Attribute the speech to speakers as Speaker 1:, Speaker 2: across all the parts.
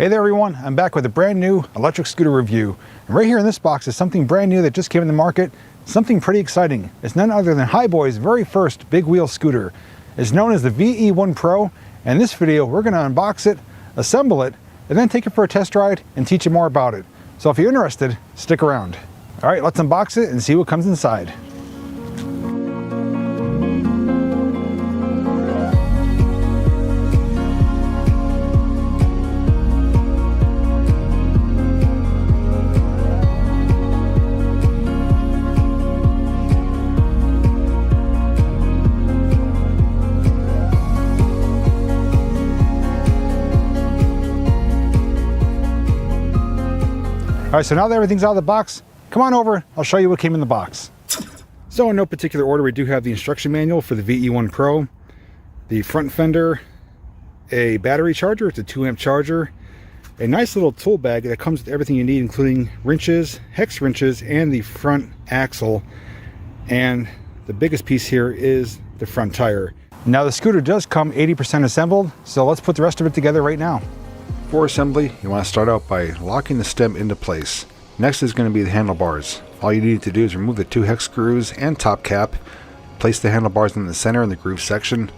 Speaker 1: Hey there everyone, I'm back with a brand new electric scooter review. And right here in this box is something brand new that just came in the market, something pretty exciting. It's none other than Hiboy's very first big wheel scooter. It's known as the VE1 Pro, and in this video we're going to unbox it, assemble it, and then take it for a test ride and teach you more about it. So if you're interested, stick around. Alright, let's unbox it and see what comes inside. All right, so now that everything's out of the box, come on over, I'll show you what came in the box. So in no particular order, we do have the instruction manual for the VE1 Pro, the front fender, a battery charger, it's a 2-amp charger, a nice little tool bag that comes with everything you need, including wrenches, hex wrenches, and the front axle. And the biggest piece here is the front tire. Now the scooter does come 80% assembled, so let's put the rest of it together right now. For assembly, you want to start out by locking the stem into place. Next is going to be the handlebars. All you need to do is remove the 2 hex screws and top cap, place the handlebars in the center in the groove section,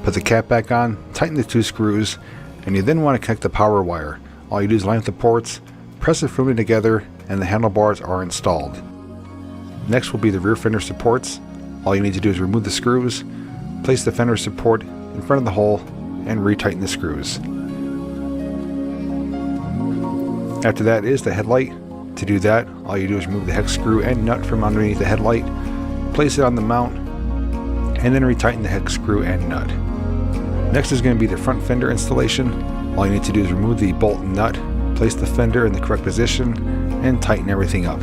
Speaker 1: put the cap back on, tighten the 2 screws, and you then want to connect the power wire. All you do is line up the ports, press it firmly together, and the handlebars are installed. Next will be the rear fender supports. All you need to do is remove the screws, place the fender support in front of the hole, and retighten the screws. After that is the headlight. To do that, all you do is remove the hex screw and nut from underneath the headlight, place it on the mount, and then retighten the hex screw and nut. Next is going to be the front fender installation. All you need to do is remove the bolt and nut, place the fender in the correct position, and tighten everything up.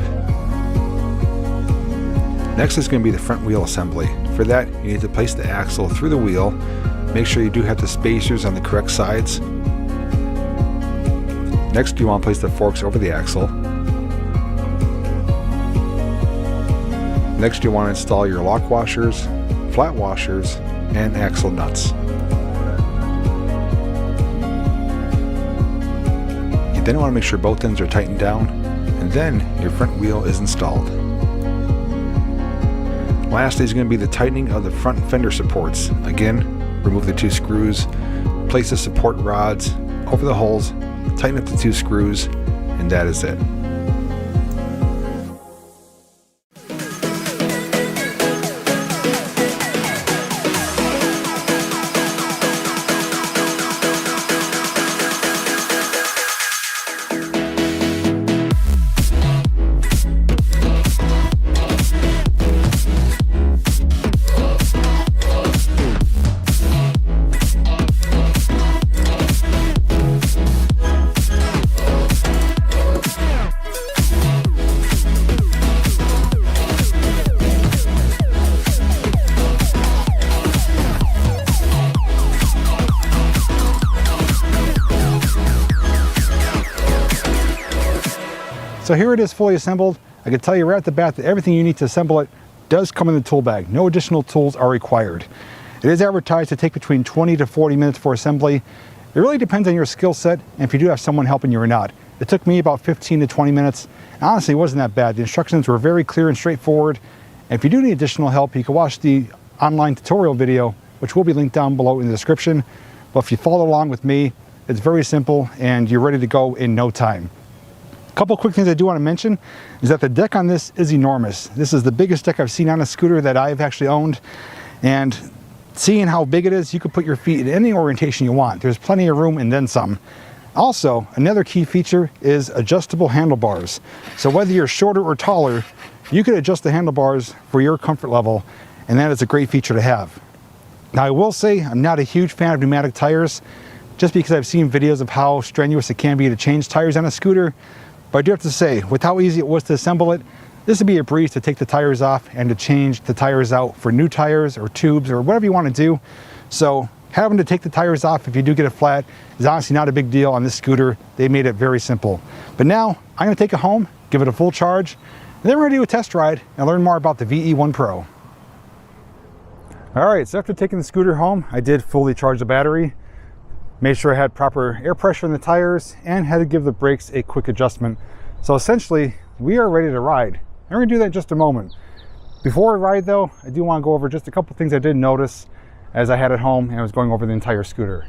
Speaker 1: Next is going to be the front wheel assembly. For that, you need to place the axle through the wheel. Make sure you do have the spacers on the correct sides. Next, you want to place the forks over the axle. Next, you want to install your lock washers, flat washers, and axle nuts. You then want to make sure both ends are tightened down, and then your front wheel is installed. Lastly is going to be the tightening of the front fender supports. Again, remove the 2 screws, place the support rods over the holes, tighten up the 2 screws, and that is it. So here it is fully assembled. I can tell you right at the bat that everything you need to assemble it does come in the tool bag. No additional tools are required. It is advertised to take between 20 to 40 minutes for assembly. It really depends on your skill set and if you do have someone helping you or not. It took me about 15 to 20 minutes. Honestly, it wasn't that bad. The instructions were very clear and straightforward. And if you do need additional help, you can watch the online tutorial video, which will be linked down below in the description. But if you follow along with me, it's very simple and you're ready to go in no time. A couple quick things I do want to mention is that the deck on this is enormous. This is the biggest deck I've seen on a scooter that I've actually owned, and seeing how big it is, you can put your feet in any orientation you want. There's plenty of room and then some. Also, another key feature is adjustable handlebars. So whether you're shorter or taller, you can adjust the handlebars for your comfort level, and that is a great feature to have. Now I will say I'm not a huge fan of pneumatic tires, just because I've seen videos of how strenuous it can be to change tires on a scooter. But I do have to say, with how easy it was to assemble it, this would be a breeze to take the tires off and to change the tires out for new tires or tubes or whatever you want to do. So having to take the tires off if you do get it flat is honestly not a big deal on this scooter. They made it very simple. But now I'm going to take it home, give it a full charge, and then we're going to do a test ride and learn more about the VE1 Pro. All right, so after taking the scooter home, I did fully charge the battery. Made sure I had proper air pressure in the tires and had to give the brakes a quick adjustment. So essentially, we are ready to ride. And we're gonna do that in just a moment. Before I ride though, I do wanna go over just a couple things I did notice as I had at home and I was going over the entire scooter.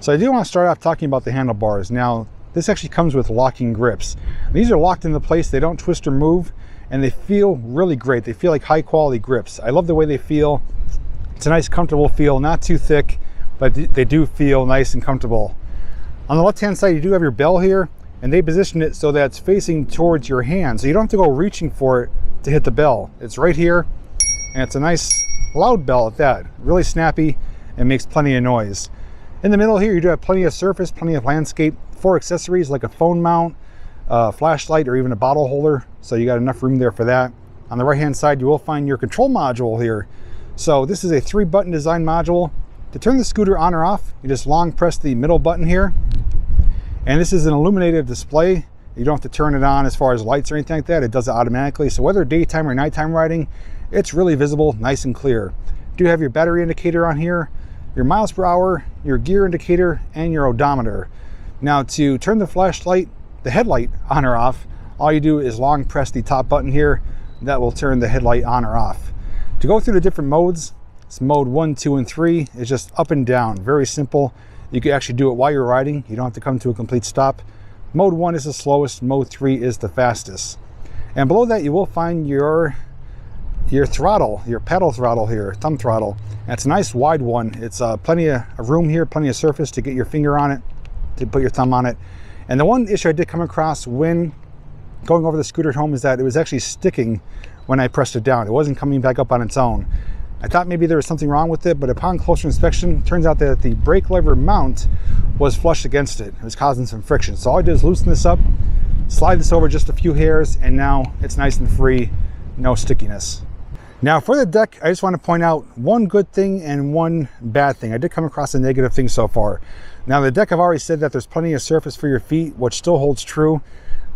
Speaker 1: So I do wanna start off talking about the handlebars. Now, this actually comes with locking grips. These are locked into place, they don't twist or move, and they feel really great. They feel like high quality grips. I love the way they feel. It's a nice comfortable feel, not too thick, but they do feel nice and comfortable. On the left-hand side, you do have your bell here, and they position it so that it's facing towards your hand. So you don't have to go reaching for it to hit the bell. It's right here, and it's a nice loud bell at that. Really snappy and makes plenty of noise. In the middle here, you do have plenty of surface, plenty of landscape for accessories like a phone mount, flashlight, or even a bottle holder. So you got enough room there for that. On the right-hand side, you will find your control module here. So this is a 3-button design module. To turn the scooter on or off, you just long press the middle button here. And this is an illuminated display. You don't have to turn it on as far as lights or anything like that. It does it automatically. So whether daytime or nighttime riding, it's really visible, nice and clear. You do have your battery indicator on here, your miles per hour, your gear indicator, and your odometer. Now to turn the flashlight, the headlight on or off, all you do is long press the top button here. That will turn the headlight on or off. To go through the different modes, it's mode 1, 2, and 3. It's just up and down, very simple. You can actually do it while you're riding. You don't have to come to a complete stop. Mode 1 is the slowest, mode 3 is the fastest. And below that you will find your throttle, your pedal throttle here, thumb throttle. And it's a nice wide one. It's plenty of room here, plenty of surface to get your finger on it, to put your thumb on it. And the one issue I did come across when going over the scooter at home is that it was actually sticking when I pressed it down. It wasn't coming back up on its own. I thought maybe there was something wrong with it, but upon closer inspection, it turns out that the brake lever mount was flush against it. It was causing some friction. So all I did is loosen this up, slide this over just a few hairs, and now it's nice and free, no stickiness. Now for the deck, I just want to point out one good thing and one bad thing. I did come across a negative thing so far. Now the deck, I've already said that there's plenty of surface for your feet, which still holds true,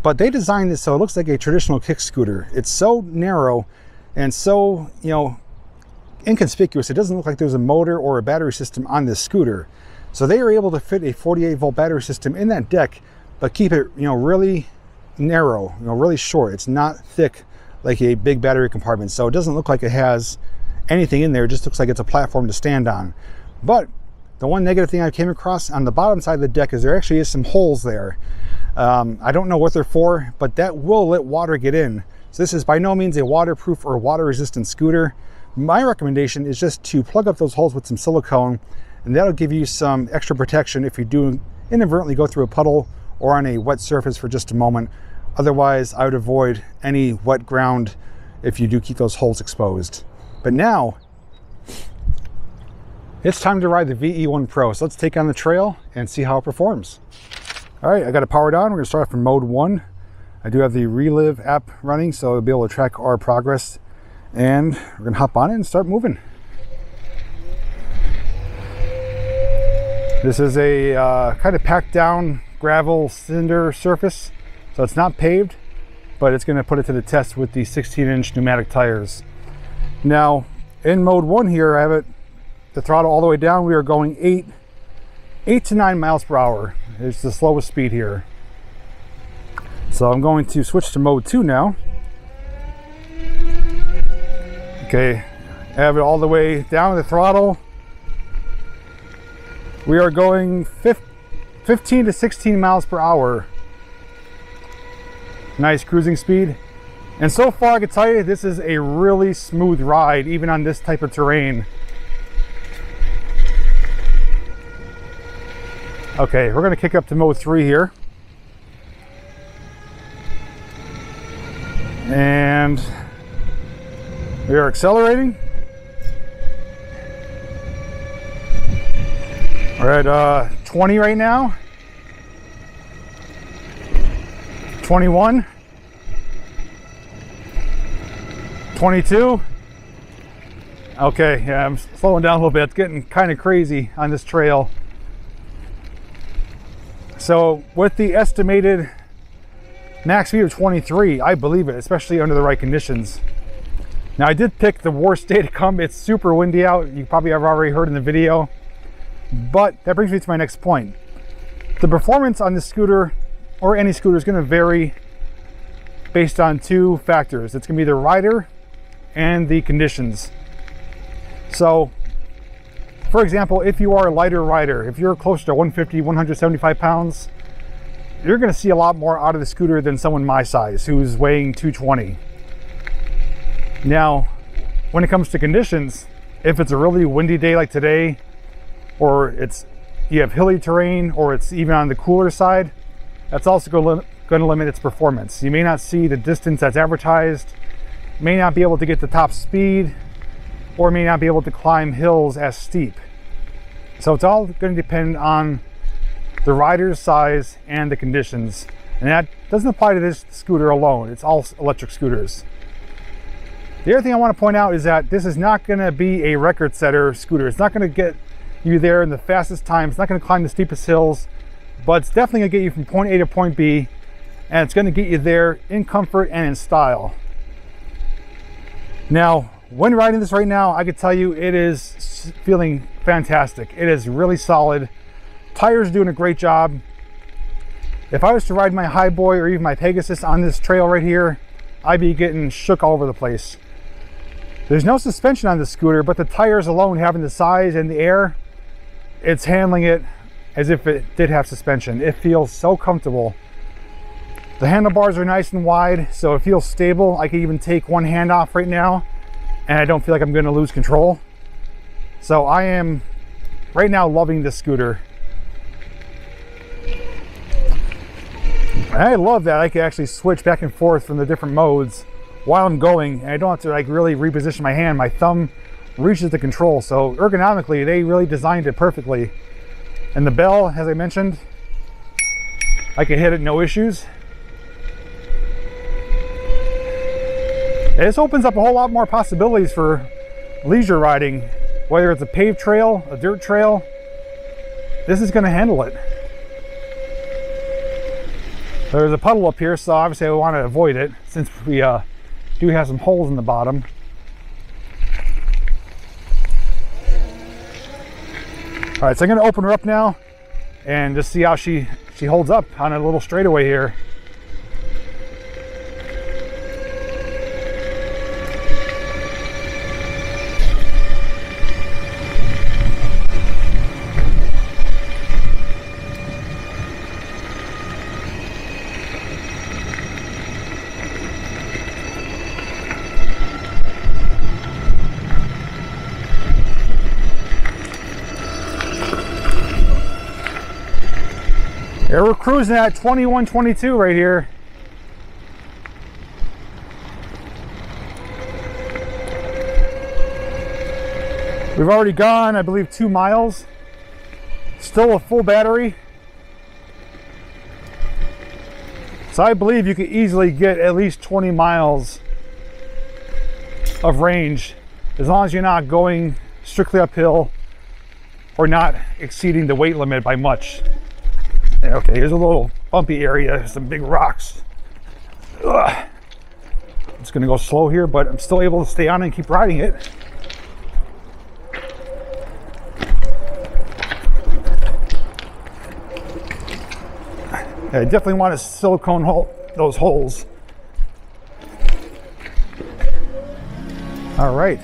Speaker 1: but they designed this so it looks like a traditional kick scooter. It's so narrow and so, inconspicuous. It doesn't look like there's a motor or a battery system on this scooter. So they were able to fit a 48-volt battery system in that deck, but keep it, really narrow, really short. It's not thick like a big battery compartment. So it doesn't look like it has anything in there. It just looks like it's a platform to stand on. But the one negative thing I came across on the bottom side of the deck is there actually is some holes there. I don't know what they're for, but that will let water get in. So this is by no means a waterproof or water resistant scooter. My recommendation is just to plug up those holes with some silicone, and that'll give you some extra protection if you do inadvertently go through a puddle or on a wet surface for just a moment. Otherwise, I would avoid any wet ground if you do keep those holes exposed. But now, it's time to ride the VE1 Pro. So let's take on the trail and see how it performs. All right, I got it powered on. We're gonna start from mode 1. I do have the Relive app running, so I'll be able to track our progress. And we're gonna hop on it and start moving. This is a kind of packed down gravel cinder surface. So it's not paved, but it's gonna put it to the test with the 16-inch pneumatic tires. Now, in mode 1 here, I have it, the throttle all the way down. We are going 8 to 9 miles per hour. It's the slowest speed here. So I'm going to switch to mode 2 now. Okay, I have it all the way down the throttle. We are going 15 to 16 miles per hour. Nice cruising speed. And so far I can tell you this is a really smooth ride, even on this type of terrain. Okay, we're gonna kick up to mode 3 here. And we are accelerating. We're at 20 right now. 21. 22. Okay, yeah, I'm slowing down a little bit. It's getting kind of crazy on this trail. So with the estimated max speed of 23, I believe it, especially under the right conditions. Now I did pick the worst day to come. It's super windy out. You probably have already heard in the video. But that brings me to my next point. The performance on this scooter, or any scooter, is going to vary based on two factors. It's going to be the rider and the conditions. So, for example, if you are a lighter rider, if you're closer to 150, 175 pounds, you're going to see a lot more out of the scooter than someone my size who's weighing 220. Now, when it comes to conditions, if it's a really windy day like today, or you have hilly terrain, or it's even on the cooler side, that's also going to limit its performance. You may not see the distance that's advertised, may not be able to get the top speed, or may not be able to climb hills as steep. So it's all going to depend on the rider's size and the conditions. And that doesn't apply to this scooter alone. It's all electric scooters. The other thing I want to point out is that this is not going to be a record setter scooter. It's not going to get you there in the fastest time. It's not going to climb the steepest hills, but it's definitely going to get you from point A to point B, and it's going to get you there in comfort and in style. Now, when riding this right now, I can tell you it is feeling fantastic. It is really solid. Tires doing a great job. If I was to ride my Hiboy or even my Pegasus on this trail right here, I'd be getting shook all over the place. There's no suspension on this scooter, but the tires alone, having the size and the air, it's handling it as if it did have suspension. It feels so comfortable. The handlebars are nice and wide, so it feels stable. I can even take one hand off right now, and I don't feel like I'm going to lose control. So I am right now loving this scooter. And I love that I can actually switch back and forth from the different modes while I'm going, and I don't have to like really reposition my hand. My thumb reaches the control, so ergonomically they really designed it perfectly. And the bell, as I mentioned, I can hit it no issues. And this opens up a whole lot more possibilities for leisure riding, whether it's a paved trail, a dirt trail. This is going to handle it. There's a puddle up here, so obviously I want to avoid it since we do have some holes in the bottom. All right, so I'm going to open her up now and just see how she holds up on a little straightaway here. Yeah, we're cruising at 21-22 right here. We've already gone, I believe, 2 miles. Still a full battery. So I believe you could easily get at least 20 miles of range as long as you're not going strictly uphill or not exceeding the weight limit by much. Okay, here's a little bumpy area, some big rocks. Ugh. It's gonna go slow here, but I'm still able to stay on and keep riding it. I definitely want to silicone those holes. All right.